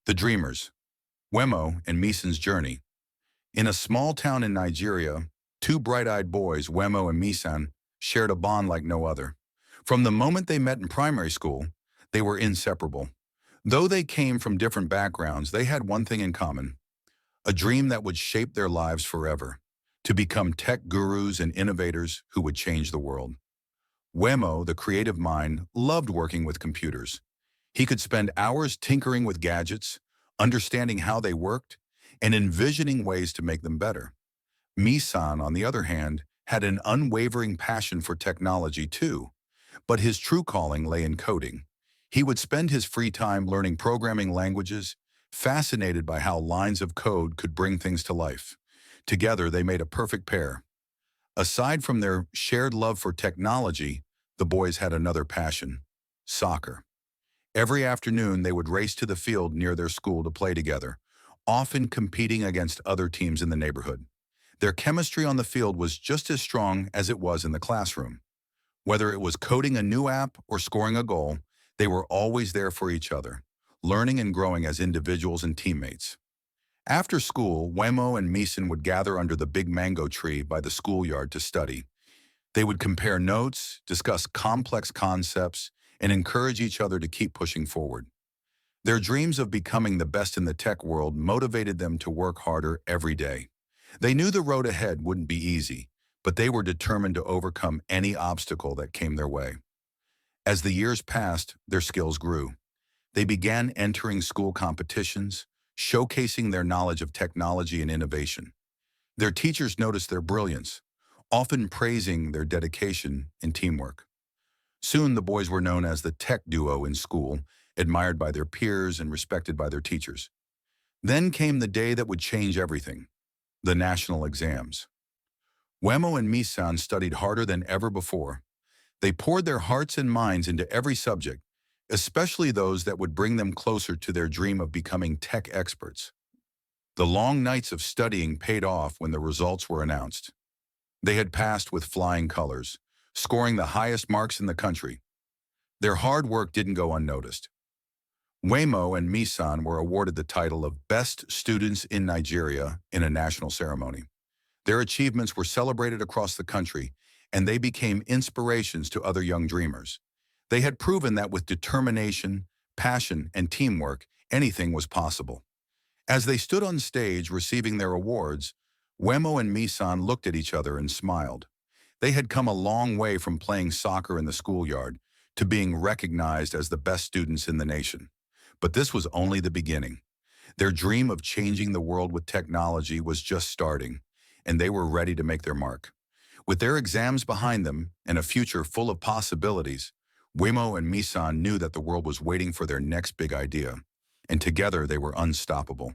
The Dreamers, Wemo and Misan's journey. In a small town in Nigeria, two bright-eyed boys, Wemo and Misan, shared a bond like no other. From the moment they met in primary school, they were inseparable. Though they came from different backgrounds, they had one thing in common, a dream that would shape their lives forever, to become tech gurus and innovators who would change the world. Wemo, the creative mind, loved working with computers. He could spend hours tinkering with gadgets, understanding how they worked, and envisioning ways to make them better. Misan, on the other hand, had an unwavering passion for technology too, but his true calling lay in coding. He would spend his free time learning programming languages, fascinated by how lines of code could bring things to life. Together, they made a perfect pair. Aside from their shared love for technology, the boys had another passion, soccer. Every afternoon, they would race to the field near their school to play together, often competing against other teams in the neighborhood. Their chemistry on the field was just as strong as it was in the classroom. Whether it was coding a new app or scoring a goal, they were always there for each other, learning and growing as individuals and teammates. After school, Wemo and Misan would gather under the big mango tree by the schoolyard to study. They would compare notes, discuss complex concepts, and encourage each other to keep pushing forward. Their dreams of becoming the best in the tech world motivated them to work harder every day. They knew the road ahead wouldn't be easy, but they were determined to overcome any obstacle that came their way. As the years passed, their skills grew. They began entering school competitions, showcasing their knowledge of technology and innovation. Their teachers noticed their brilliance, often praising their dedication and teamwork. Soon the boys were known as the tech duo in school, admired by their peers and respected by their teachers. Then came the day that would change everything, the national exams. Wemo and Misan studied harder than ever before. They poured their hearts and minds into every subject, especially those that would bring them closer to their dream of becoming tech experts. The long nights of studying paid off when the results were announced. They had passed with flying colors, scoring the highest marks in the country. Their hard work didn't go unnoticed. Wemo and Misan were awarded the title of Best Students in Nigeria in a national ceremony. Their achievements were celebrated across the country, and they became inspirations to other young dreamers. They had proven that with determination, passion, and teamwork, anything was possible. As they stood on stage receiving their awards, Wemo and Misan looked at each other and smiled. They had come a long way from playing soccer in the schoolyard to being recognized as the best students in the nation. But this was only the beginning. Their dream of changing the world with technology was just starting, and they were ready to make their mark. With their exams behind them and a future full of possibilities, Wemo and Misan knew that the world was waiting for their next big idea, and together they were unstoppable.